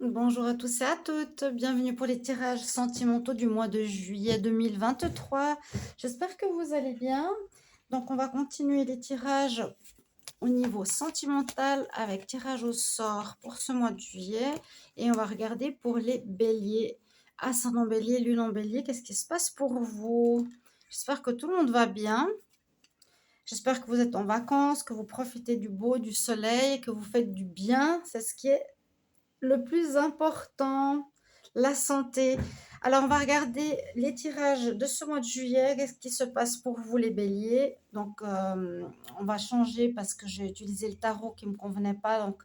Bonjour à tous et à toutes, bienvenue pour les tirages sentimentaux du mois de juillet 2023. J'espère que vous allez bien. Donc on va continuer les tirages au niveau sentimental avec tirage au sort pour ce mois de juillet et on va regarder pour les béliers. Ascendant bélier, lune en bélier, qu'est-ce qui se passe pour vous? J'espère que tout le monde va bien. J'espère que vous êtes en vacances, que vous profitez du beau, du soleil, que vous faites du bien. C'est ce qui est le plus important, la santé. Alors, on va regarder les tirages de ce mois de juillet. Qu'est-ce qui se passe pour vous, les béliers? Donc, on va changer parce que j'ai utilisé le tarot qui ne me convenait pas. Donc,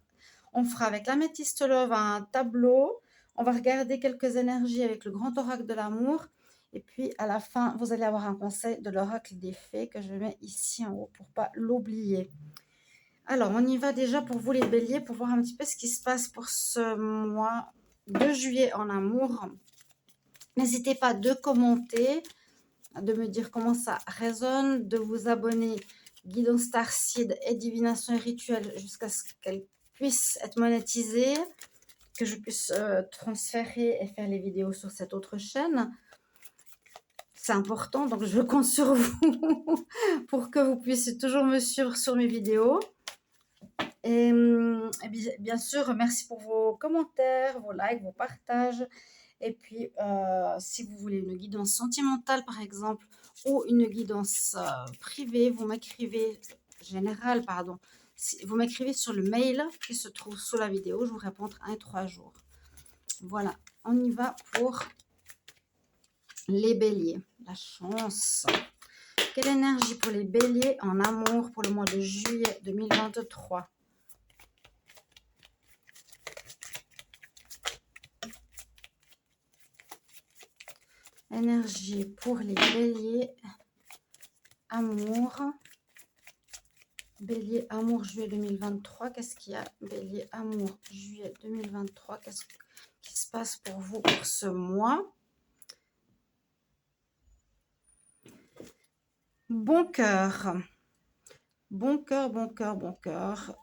on fera avec l'améthyste love un tableau. On va regarder quelques énergies avec le grand oracle de l'amour. Et puis, à la fin, vous allez avoir un conseil de l'oracle des fées que je mets ici en haut pour ne pas l'oublier. Alors, on y va déjà pour vous les béliers, pour voir un petit peu ce qui se passe pour ce mois de juillet en amour. N'hésitez pas de commenter, de me dire comment ça résonne, de vous abonner Guidance Starseed et Divination et Rituel jusqu'à ce qu'elles puissent être monétisées, que je puisse transférer et faire les vidéos sur cette autre chaîne. C'est important, donc je compte sur vous pour que vous puissiez toujours me suivre sur mes vidéos. Et bien sûr, merci pour vos commentaires, vos likes, vos partages. Et puis, si vous voulez une guidance sentimentale, par exemple, ou une guidance privée, vous m'écrivez, générale, pardon, vous m'écrivez sur le mail qui se trouve sous la vidéo. Je vous réponds entre 1 et 3 jours. Voilà, on y va pour les béliers. La chance. Quelle énergie pour les béliers en amour pour le mois de juillet 2023? Énergie pour les béliers, amour. Bélier, amour, juillet 2023. Qu'est-ce qu'il y a? Bélier, amour, juillet 2023. Qu'est-ce qui se passe pour vous pour ce mois? Bon cœur. Bon cœur, bon cœur, bon cœur.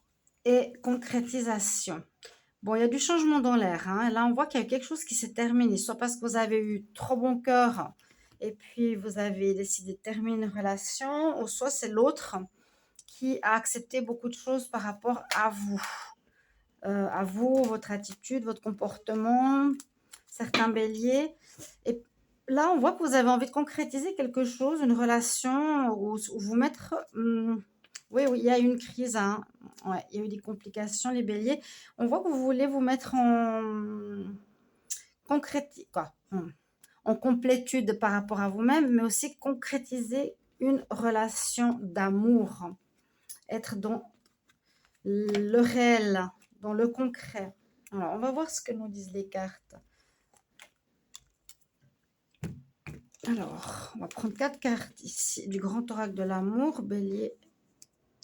Et concrétisation. Bon, il y a du changement dans l'air. Hein. Là, on voit qu'il y a quelque chose qui s'est terminé. Soit parce que vous avez eu trop bon cœur et puis vous avez décidé de terminer une relation, ou soit c'est l'autre qui a accepté beaucoup de choses par rapport à vous, votre attitude, votre comportement, certains béliers. Et là, on voit que vous avez envie de concrétiser quelque chose, une relation, ou vous mettre... oui, il y a eu une crise, hein. Ouais, il y a eu des complications, les béliers. On voit que vous voulez vous mettre en complétude par rapport à vous-même, mais aussi concrétiser une relation d'amour. Être dans le réel, dans le concret. Alors, on va voir ce que nous disent les cartes. Alors, on va prendre 4 cartes ici du grand oracle de l'amour, bélier,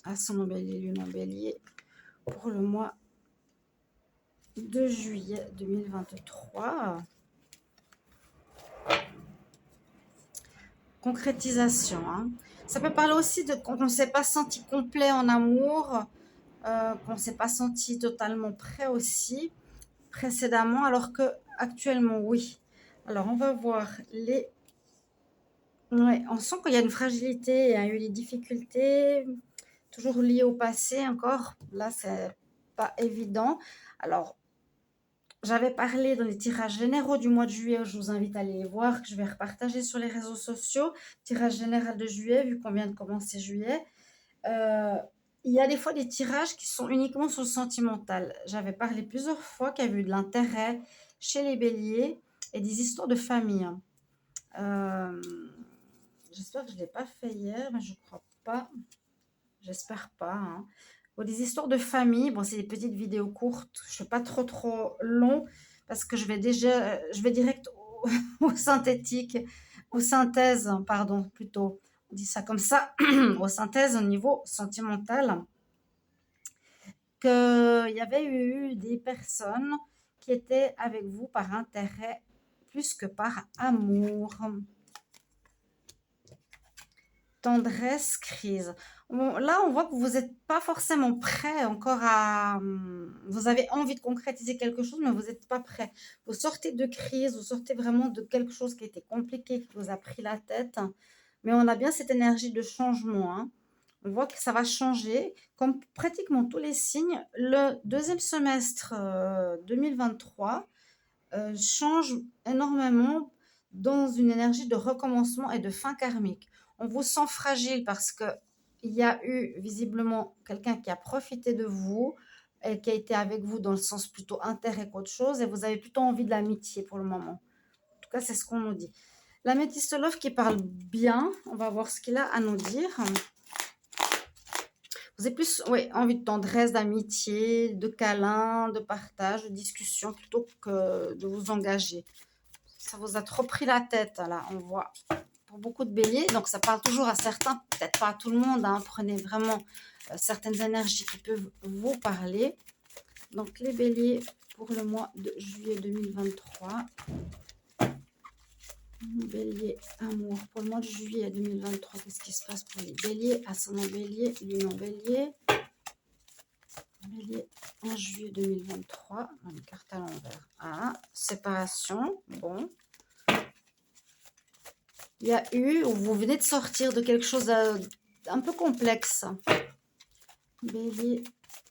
ascendant bélier, lune en bélier, pour le mois de juillet 2023. Concrétisation. Hein. Ça peut parler aussi de qu'on ne s'est pas senti complet en amour, qu'on ne s'est pas senti totalement prêt aussi précédemment, alors que actuellement, oui. Alors, on va voir les... Ouais, on sent qu'il y a une fragilité, il y a eu des difficultés, toujours liées au passé encore. Là, c'est pas évident. Alors, j'avais parlé dans les tirages généraux du mois de juillet, je vous invite à aller les voir, que je vais repartager sur les réseaux sociaux. Tirage général de juillet, vu qu'on vient de commencer juillet. Il y a des fois des tirages qui sont uniquement sur le sentimental. J'avais parlé plusieurs fois qu'il y avait eu de l'intérêt chez les béliers et des histoires de famille. J'espère que je ne l'ai pas fait hier, mais je crois pas. J'espère pas. Hein. Bon, des histoires de famille. Bon, c'est des petites vidéos courtes. Je ne fais pas trop long parce que je vais direct au synthétique, aux synthèses, pardon, plutôt. On dit ça comme ça, aux synthèses au niveau sentimental. Qu'il y avait eu des personnes qui étaient avec vous par intérêt plus que par amour. tendresse, crise. Bon, là, on voit que vous n'êtes pas forcément prêt encore à... Vous avez envie de concrétiser quelque chose, mais vous n'êtes pas prêt. Vous sortez de crise, vous sortez vraiment de quelque chose qui était compliqué, qui vous a pris la tête. Mais on a bien cette énergie de changement, hein. On voit que ça va changer. Comme pratiquement tous les signes, le deuxième semestre 2023 change énormément dans une énergie de recommencement et de fin karmique. On vous sent fragile parce que il y a eu visiblement quelqu'un qui a profité de vous et qui a été avec vous dans le sens plutôt intérêt qu'autre chose et vous avez plutôt envie de l'amitié pour le moment. En tout cas, c'est ce qu'on nous dit. L'améthyste love qui parle bien, on va voir ce qu'il a à nous dire. Vous avez plus envie de tendresse, d'amitié, de câlin, de partage, de discussion, plutôt que de vous engager. Ça vous a trop pris la tête, là, on voit, pour beaucoup de béliers. Donc, ça parle toujours à certains, peut-être pas à tout le monde. Hein. Prenez vraiment certaines énergies qui peuvent vous parler. Donc, les béliers pour le mois de juillet 2023. Bélier, amour. Pour le mois de juillet 2023, qu'est-ce qui se passe pour les béliers? Ascendant bélier, lumière bélier. Bélier en juillet 2023. Une carte à l'envers. Ah, séparation. Bon. Il y a eu, ou vous venez de sortir de quelque chose d'un peu complexe. Bélier,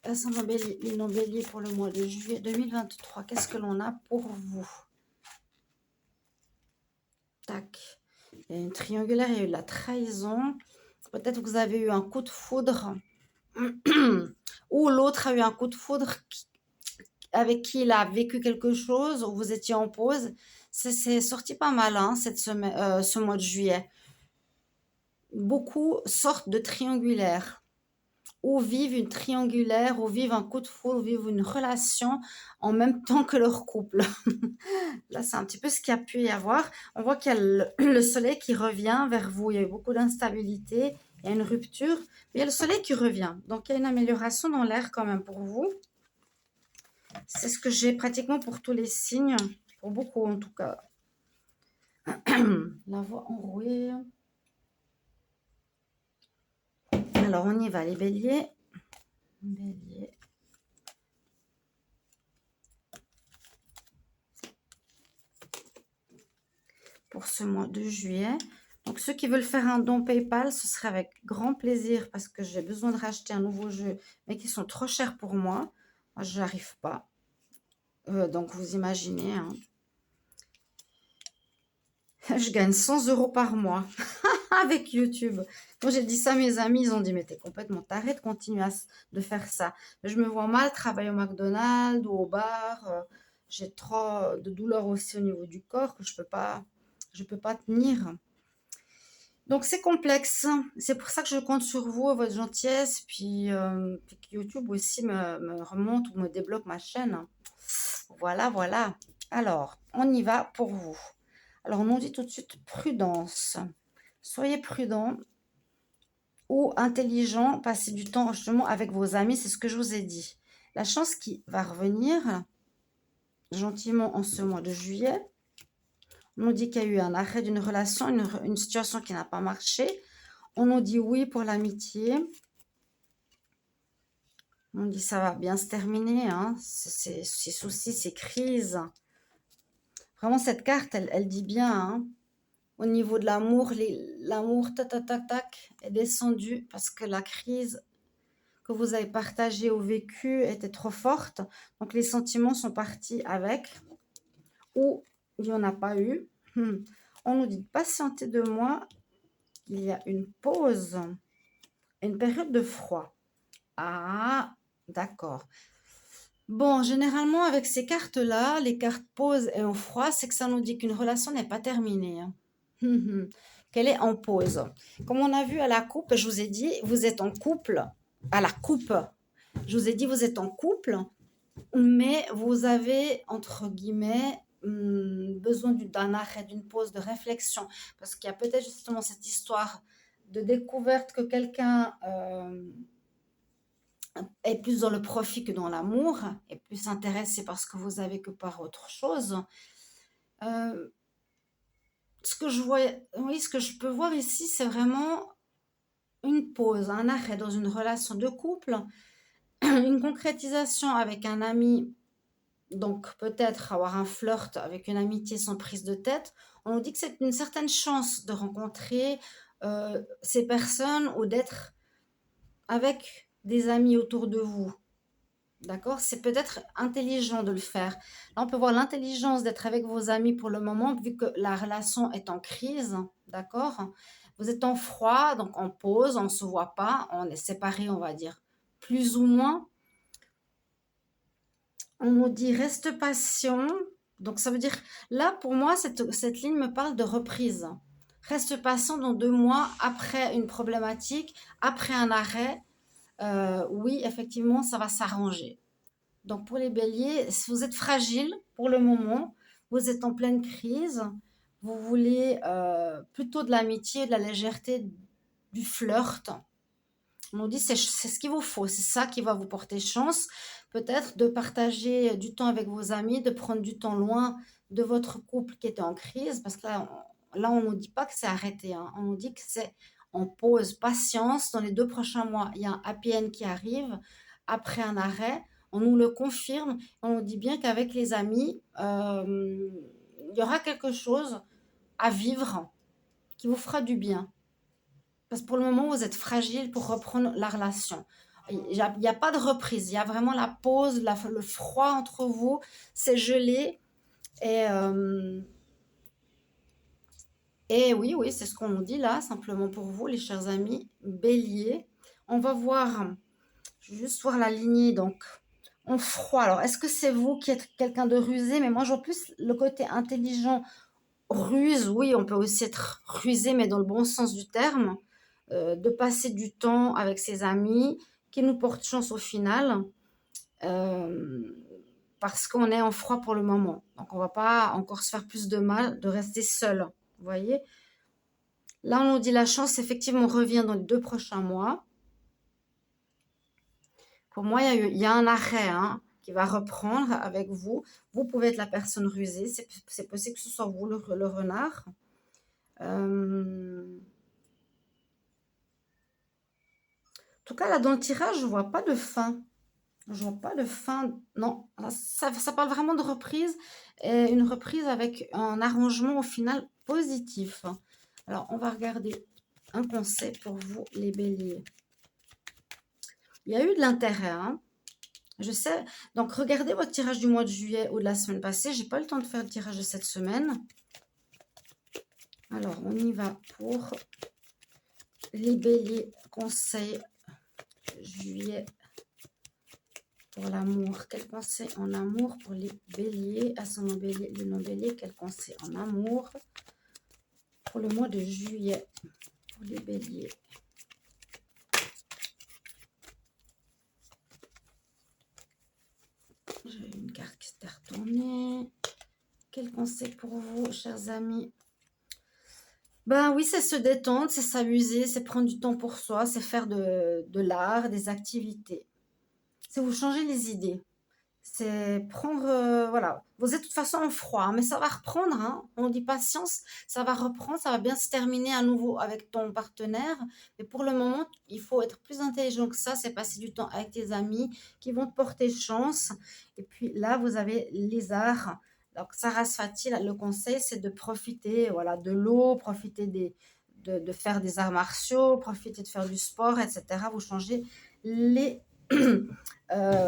ascendant bélier, lumière bélier pour le mois de juillet 2023. Qu'est-ce que l'on a pour vous? Tac. Il y a une triangulaire, il y a eu de la trahison. Peut-être que vous avez eu un coup de foudre. Ou l'autre a eu un coup de foudre avec qui il a vécu quelque chose, ou vous étiez en pause. C'est sorti pas mal, hein, ce mois de juillet. Beaucoup sortent de triangulaire, ou vivent une triangulaire, ou vivent un coup de foudre, ou vivent une relation en même temps que leur couple. Là, c'est un petit peu ce qu'il y a pu y avoir. On voit qu'il y a le soleil qui revient vers vous. Il y a eu beaucoup d'instabilité, il y a une rupture, mais il y a le soleil qui revient. Donc, il y a une amélioration dans l'air quand même pour vous. C'est ce que j'ai pratiquement pour tous les signes, pour beaucoup en tout cas. La voix enrouée. Alors, on y va, les béliers. Bélier. Pour ce mois de juillet. Donc, ceux qui veulent faire un don PayPal, ce serait avec grand plaisir parce que j'ai besoin de racheter un nouveau jeu, mais qui sont trop chers pour moi. Moi, je n'arrive pas. Donc, vous imaginez, hein. Je gagne 100 € par mois avec YouTube. Quand j'ai dit ça à mes amis, ils ont dit, mais t'es complètement taré de continuer de faire ça. Je me vois mal travailler au McDonald's ou au bar. J'ai trop de douleurs aussi au niveau du corps que je peux pas tenir. Donc, c'est complexe. C'est pour ça que je compte sur vous, votre gentillesse. Puis que YouTube aussi me remonte ou me débloque ma chaîne. Voilà, voilà. Alors, on y va pour vous. Alors, on nous dit tout de suite prudence. Soyez prudent ou intelligent. Passez du temps justement avec vos amis. C'est ce que je vous ai dit. La chance qui va revenir gentiment en ce mois de juillet. On nous dit qu'il y a eu un arrêt d'une relation, une situation qui n'a pas marché. On nous dit oui pour l'amitié. On dit ça va bien se terminer. Hein. Ces soucis, ces crises. Vraiment, cette carte, elle dit bien. Hein. Au niveau de l'amour, l'amour, tac, tac, tac, tac, est descendu parce que la crise que vous avez partagée ou vécue était trop forte. Donc, les sentiments sont partis avec. Ou il n'y en a pas eu. On nous dit de patienter 2 mois. Il y a une pause, une période de froid. Ah, d'accord. Bon, généralement, avec ces cartes-là, les cartes pause et en froid, c'est que ça nous dit qu'une relation n'est pas terminée. Hein. Qu'elle est en pause. Comme on a vu à la coupe, je vous ai dit, vous êtes en couple. À la coupe, je vous ai dit, vous êtes en couple, mais vous avez, entre guillemets, besoin d'un arrêt, d'une pause de réflexion. Parce qu'il y a peut-être justement cette histoire de découverte que quelqu'un est plus dans le profit que dans l'amour, est plus intéressé par ce que vous avez que par autre chose. Ce que je peux voir ici, c'est vraiment une pause, un arrêt dans une relation de couple, une concrétisation avec un ami, donc peut-être avoir un flirt avec une amitié sans prise de tête. On nous dit que c'est une certaine chance de rencontrer ces personnes ou d'être avec des amis autour de vous. D'accord? C'est peut-être intelligent de le faire. Là, on peut voir l'intelligence d'être avec vos amis pour le moment, vu que la relation est en crise. D'accord? Vous êtes en froid, donc en pause, on ne se voit pas, on est séparés, on va dire, plus ou moins. On nous dit reste patient. Donc, ça veut dire, là, pour moi, cette ligne me parle de reprise. Reste patient dans 2 mois après une problématique, après un arrêt. Oui, effectivement, ça va s'arranger. Donc pour les béliers, si vous êtes fragile pour le moment, vous êtes en pleine crise, vous voulez plutôt de l'amitié, de la légèreté, du flirt. On nous dit c'est ce qu'il vous faut, c'est ça qui va vous porter chance. Peut-être de partager du temps avec vos amis, de prendre du temps loin de votre couple qui était en crise, parce que là on ne nous dit pas que c'est arrêté, hein. On nous dit que c'est en pause, patience. Dans les 2 prochains mois, il y a un happy end qui arrive après un arrêt. On nous le confirme. On nous dit bien qu'avec les amis, il y aura quelque chose à vivre qui vous fera du bien. Parce que pour le moment, vous êtes fragile pour reprendre la relation. Il n'y a pas de reprise. Il y a vraiment la pause, le froid entre vous. C'est gelé. Et oui, oui, c'est ce qu'on nous dit là, simplement pour vous, les chers amis. Bélier. On va voir, je vais juste voir la lignée. Donc, en froid. Alors, est-ce que c'est vous qui êtes quelqu'un de rusé? Mais moi, je vois plus le côté intelligent. Ruse, oui, on peut aussi être rusé, mais dans le bon sens du terme. De passer du temps avec ses amis qui nous portent chance au final. Parce qu'on est en froid pour le moment. Donc, on ne va pas encore se faire plus de mal de rester seul. Vous voyez? Là, on nous dit la chance, effectivement, revient dans les 2 prochains mois. Pour moi, il y a un arrêt hein, qui va reprendre avec vous. Vous pouvez être la personne rusée. C'est possible que ce soit vous, le renard. En tout cas, là, dans le tirage, je ne vois pas de fin. Je vois pas de fin. Non, ça parle vraiment de reprise. Et une reprise avec un arrangement au final positif. Alors, on va regarder un conseil pour vous, les béliers. Il y a eu de l'intérêt. Hein. Je sais. Donc, regardez votre tirage du mois de juillet ou de la semaine passée. J'ai pas eu le temps de faire le tirage de cette semaine. Alors, on y va pour les béliers. Conseil juillet pour l'amour. Quel conseil en amour pour les béliers, ascendant bélier, le non-bélier. Quel conseil en amour pour le mois de juillet pour les béliers. J'ai une carte qui s'est retournée. Quel conseil pour vous, chers amis? Ben oui, c'est se détendre, c'est s'amuser, c'est prendre du temps pour soi, c'est faire de l'art, des activités. C'est vous changer les idées. C'est prendre, voilà. Vous êtes de toute façon en froid, hein, mais ça va reprendre. Hein. On dit patience, ça va reprendre, ça va bien se terminer à nouveau avec ton partenaire. Mais pour le moment, il faut être plus intelligent que ça. C'est passer du temps avec tes amis qui vont te porter chance. Et puis là, vous avez les arts. Donc, Sarah Sfati, le conseil, c'est de profiter voilà, de l'eau, profiter de faire des arts martiaux, profiter de faire du sport, etc. Vous changez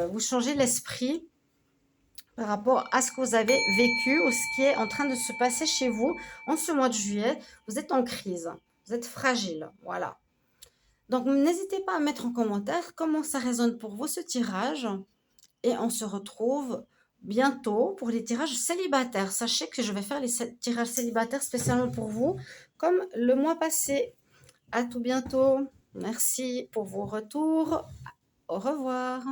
vous changez l'esprit par rapport à ce que vous avez vécu ou ce qui est en train de se passer chez vous en ce mois de juillet. Vous êtes en crise, vous êtes fragile, voilà. Donc, n'hésitez pas à mettre en commentaire comment ça résonne pour vous ce tirage. Et on se retrouve bientôt pour les tirages célibataires. Sachez que je vais faire les tirages célibataires spécialement pour vous, comme le mois passé. À tout bientôt. Merci pour vos retours. Au revoir.